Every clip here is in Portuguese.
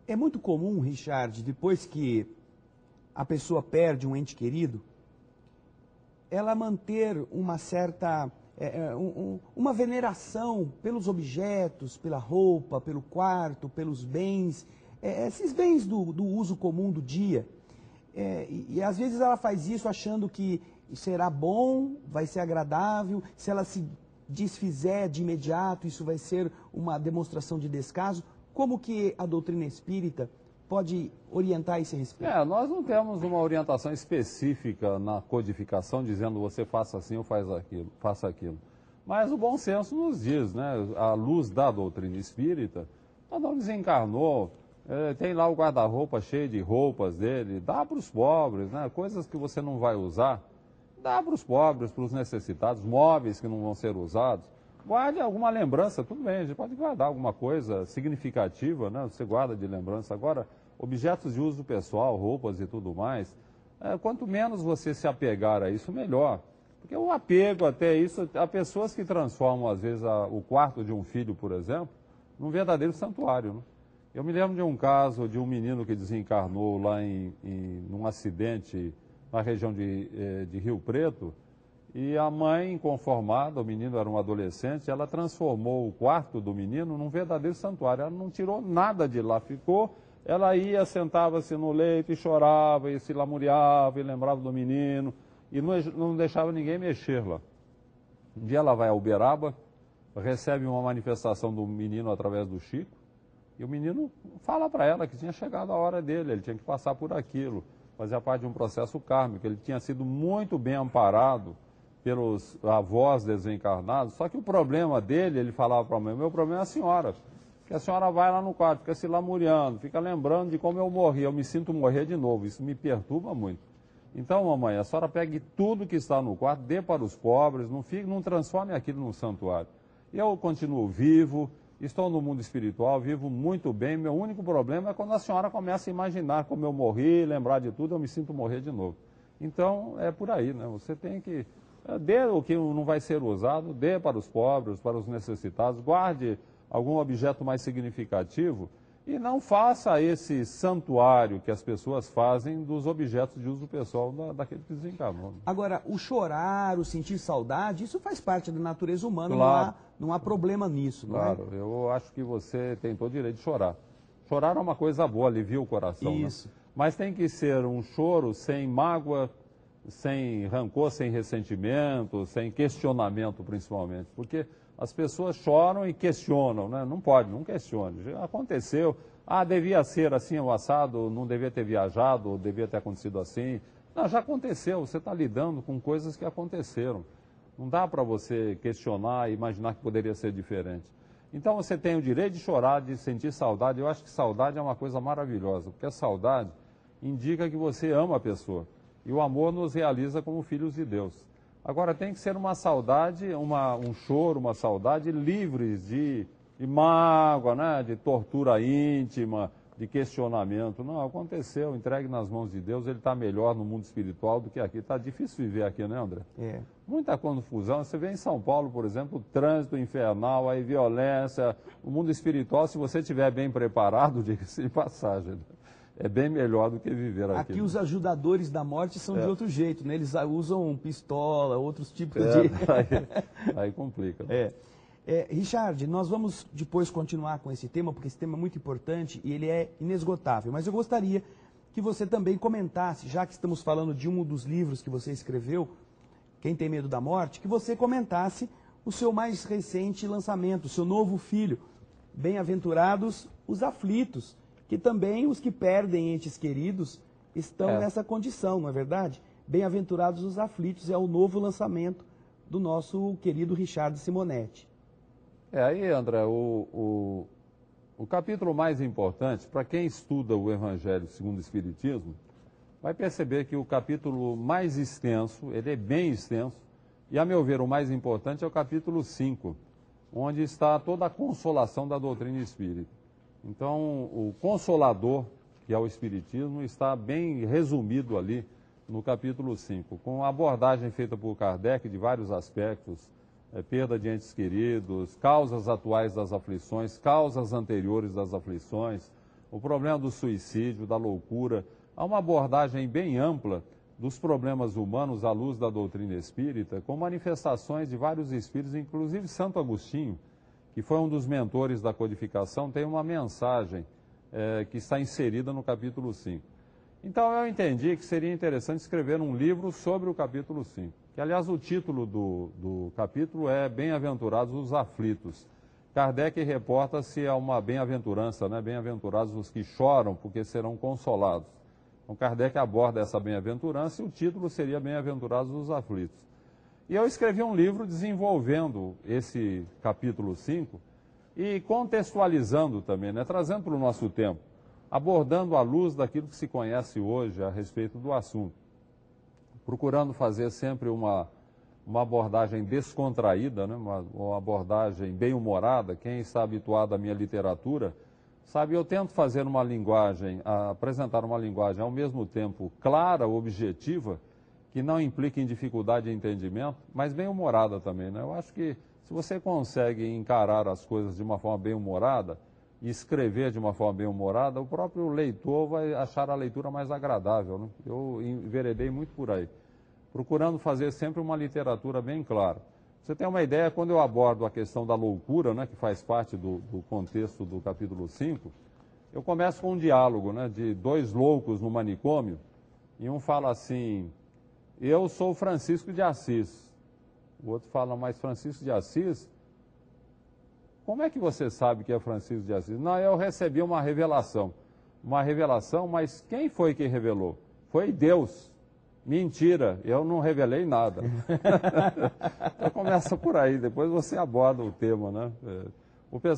É muito comum, Richard, depois que a pessoa perde um ente querido, ela manter uma certa, uma veneração pelos objetos, pela roupa, pelo quarto, pelos bens, esses bens do uso comum do dia. E às vezes ela faz isso achando que será bom, vai ser agradável, se ela se desfizer de imediato, isso vai ser uma demonstração de descaso. Como que a doutrina espírita pode orientar esse respeito? Nós não temos uma orientação específica na codificação dizendo você faça assim ou faça aquilo. Mas o bom senso nos diz, né? À luz da doutrina espírita, quando ele desencarnou, tem lá o guarda-roupa cheio de roupas dele, dá para os pobres, né? Coisas que você não vai usar, dá para os pobres, para os necessitados, móveis que não vão ser usados. Guarde alguma lembrança, tudo bem, a gente pode guardar alguma coisa significativa, né? Você guarda de lembrança. Agora, objetos de uso pessoal, roupas e tudo mais, quanto menos você se apegar a isso, melhor. Porque o apego até isso, há pessoas que transformam, às vezes, o quarto de um filho, por exemplo, num verdadeiro santuário, né? Eu me lembro de um caso de um menino que desencarnou lá num acidente na região de Rio Preto, e a mãe, inconformada, o menino era um adolescente, ela transformou o quarto do menino num verdadeiro santuário. Ela não tirou nada de lá, ela ia, sentava-se no leito e chorava, e se lamuriava, e lembrava do menino, e não deixava ninguém mexer lá. Um dia ela vai a Uberaba, recebe uma manifestação do menino através do Chico, e o menino fala para ela que tinha chegado a hora dele, ele tinha que passar por aquilo, fazia parte de um processo kármico, ele tinha sido muito bem amparado pelos avós desencarnados, só que o problema dele, ele falava para a mãe, o meu problema é a senhora, que a senhora vai lá no quarto, fica se lamuriando, fica lembrando de como eu morri, eu me sinto morrer de novo, isso me perturba muito. Então, mamãe, a senhora pegue tudo que está no quarto, dê para os pobres, não transforme aquilo num santuário. Eu continuo vivo, estou no mundo espiritual, vivo muito bem, meu único problema é quando a senhora começa a imaginar como eu morri, lembrar de tudo, eu me sinto morrer de novo. Então, é por aí, né? Você tem que... Dê o que não vai ser usado, dê para os pobres, para os necessitados, guarde algum objeto mais significativo e não faça esse santuário que as pessoas fazem dos objetos de uso pessoal daquele que desencarnou. Agora, o chorar, o sentir saudade, isso faz parte da natureza humana, Claro. Não há problema nisso, não é? Claro, eu acho que você tem todo o direito de chorar. Chorar é uma coisa boa, alivia o coração, Isso. né? Mas tem que ser um choro sem mágoa, sem rancor, sem ressentimento, sem questionamento principalmente, porque as pessoas choram e questionam, né? Não pode, não questione. Já aconteceu, devia ser assim o assado, não devia ter viajado, devia ter acontecido assim. Não, já aconteceu, você está lidando com coisas que aconteceram. Não dá para você questionar e imaginar que poderia ser diferente. Então você tem o direito de chorar, de sentir saudade. Eu acho que saudade é uma coisa maravilhosa, porque a saudade indica que você ama a pessoa. E o amor nos realiza como filhos de Deus. Agora, tem que ser uma saudade, um choro, uma saudade livres de mágoa, né? De tortura íntima, de questionamento. Não, aconteceu, entregue nas mãos de Deus, ele está melhor no mundo espiritual do que aqui. Está difícil viver aqui, né, André? É. Muita confusão. Você vê em São Paulo, por exemplo, o trânsito infernal, a violência. O mundo espiritual, se você estiver bem preparado, diga-se de passagem, é bem melhor do que viver aqui. Aqui os ajudadores da morte são de outro jeito, né? Eles usam pistola, outros tipos de... Aí complica. Richard, nós vamos depois continuar com esse tema, porque esse tema é muito importante e ele é inesgotável. Mas eu gostaria que você também comentasse, já que estamos falando de um dos livros que você escreveu, Quem Tem Medo da Morte, que você comentasse o seu mais recente lançamento, o seu novo filho, Bem-aventurados os Aflitos, que também os que perdem entes queridos estão nessa condição, não é verdade? Bem-aventurados os Aflitos é o novo lançamento do nosso querido Richard Simonetti. Aí, André, o capítulo mais importante, para quem estuda o Evangelho segundo o Espiritismo, vai perceber que o capítulo mais extenso, ele é bem extenso, e a meu ver o mais importante é o capítulo 5, onde está toda a consolação da doutrina espírita. Então, o Consolador, que é o Espiritismo, está bem resumido ali no capítulo 5, com a abordagem feita por Kardec de vários aspectos, perda de entes queridos, causas atuais das aflições, causas anteriores das aflições, o problema do suicídio, da loucura. Há uma abordagem bem ampla dos problemas humanos à luz da doutrina espírita, com manifestações de vários espíritos, inclusive Santo Agostinho, que foi um dos mentores da codificação, tem uma mensagem que está inserida no capítulo 5. Então eu entendi que seria interessante escrever um livro sobre o capítulo 5, que aliás o título do capítulo é Bem-aventurados os aflitos. Kardec reporta-se a uma bem-aventurança, né? Bem-aventurados os que choram, porque serão consolados. Então Kardec aborda essa bem-aventurança e o título seria Bem-aventurados os aflitos. E eu escrevi um livro desenvolvendo esse capítulo 5 e contextualizando também, né? Trazendo para o nosso tempo, abordando à luz daquilo que se conhece hoje a respeito do assunto, procurando fazer sempre uma abordagem descontraída, né? Uma abordagem bem-humorada. Quem está habituado à minha literatura sabe, eu tento fazer uma linguagem, apresentar uma linguagem ao mesmo tempo clara, objetiva, que não implique em dificuldade de entendimento, mas bem-humorada também, né? Eu acho que se você consegue encarar as coisas de uma forma bem-humorada e escrever de uma forma bem-humorada, o próprio leitor vai achar a leitura mais agradável, né? Eu enveredei muito por aí, procurando fazer sempre uma literatura bem clara. Você tem uma ideia, quando eu abordo a questão da loucura, né, que faz parte do contexto do capítulo 5, eu começo com um diálogo, né, de dois loucos no manicômio, e um fala assim: eu sou Francisco de Assis. O outro fala: mas Francisco de Assis? Como é que você sabe que é Francisco de Assis? Não, eu recebi uma revelação, mas quem foi que revelou? Foi Deus. Mentira, eu não revelei nada. Então começa por aí, depois você aborda o tema, né?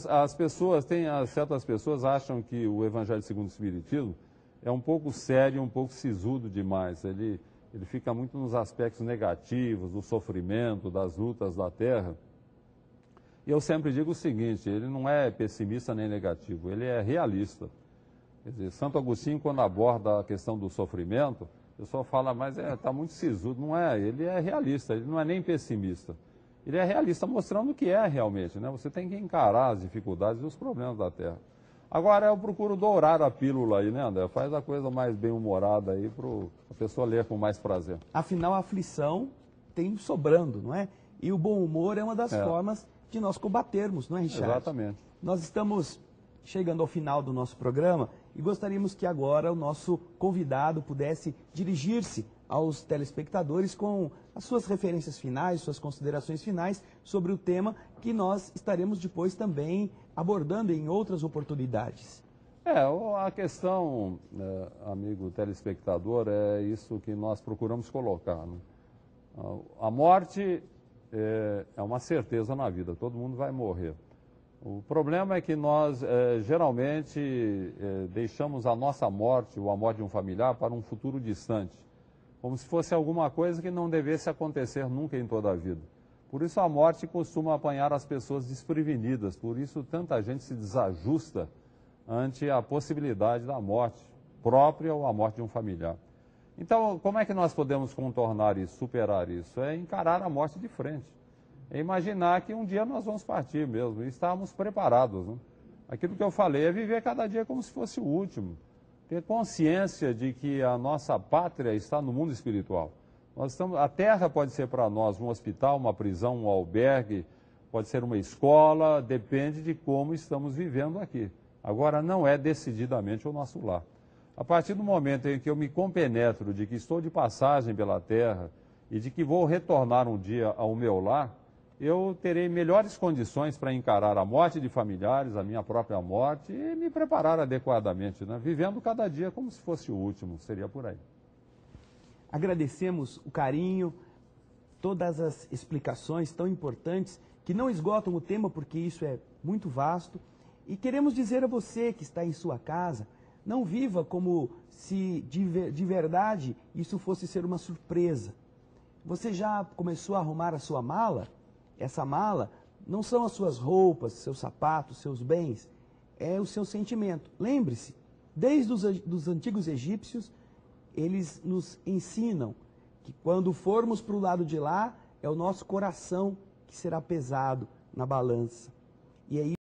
As pessoas, certas pessoas acham que o Evangelho segundo o Espiritismo é um pouco sério, um pouco sisudo demais. Ele fica muito nos aspectos negativos, do sofrimento, das lutas da Terra. E eu sempre digo o seguinte: ele não é pessimista nem negativo, ele é realista. Quer dizer, Santo Agostinho, quando aborda a questão do sofrimento, o pessoal fala: mas está muito sisudo. Não é, ele é realista, ele não é nem pessimista. Ele é realista, mostrando o que é realmente, né? Você tem que encarar as dificuldades e os problemas da Terra. Agora eu procuro dourar a pílula aí, né, André? Faz a coisa mais bem-humorada aí para a pessoa ler com mais prazer. Afinal, a aflição tem sobrando, não é? E o bom humor é uma das formas de nós combatermos, não é, Richard? Exatamente. Nós estamos chegando ao final do nosso programa e gostaríamos que agora o nosso convidado pudesse dirigir-se aos telespectadores com as suas referências finais, suas considerações finais sobre o tema que nós estaremos depois também abordando em outras oportunidades. A questão, amigo telespectador, é isso que nós procuramos colocar, né? A morte é uma certeza na vida, todo mundo vai morrer. O problema é que nós, geralmente, deixamos a nossa morte, ou a morte de um familiar, para um futuro distante, como se fosse alguma coisa que não devesse acontecer nunca em toda a vida. Por isso a morte costuma apanhar as pessoas desprevenidas, por isso tanta gente se desajusta ante a possibilidade da morte própria ou a morte de um familiar. Então, como é que nós podemos contornar isso, superar isso? É encarar a morte de frente. É imaginar que um dia nós vamos partir mesmo, e estarmos preparados, né? Aquilo que eu falei é viver cada dia como se fosse o último. Ter consciência de que a nossa pátria está no mundo espiritual. A Terra pode ser para nós um hospital, uma prisão, um albergue, pode ser uma escola, depende de como estamos vivendo aqui. Agora, não é decididamente o nosso lar. A partir do momento em que eu me compenetro de que estou de passagem pela Terra e de que vou retornar um dia ao meu lar, eu terei melhores condições para encarar a morte de familiares, a minha própria morte, e me preparar adequadamente, né? Vivendo cada dia como se fosse o último, seria por aí. Agradecemos o carinho, todas as explicações tão importantes, que não esgotam o tema, porque isso é muito vasto, e queremos dizer a você que está em sua casa: não viva como se de verdade isso fosse ser uma surpresa. Você já começou a arrumar a sua mala? Essa mala não são as suas roupas, seus sapatos, seus bens, é o seu sentimento. Lembre-se, desde os antigos egípcios, eles nos ensinam que quando formos para o lado de lá, é o nosso coração que será pesado na balança. E é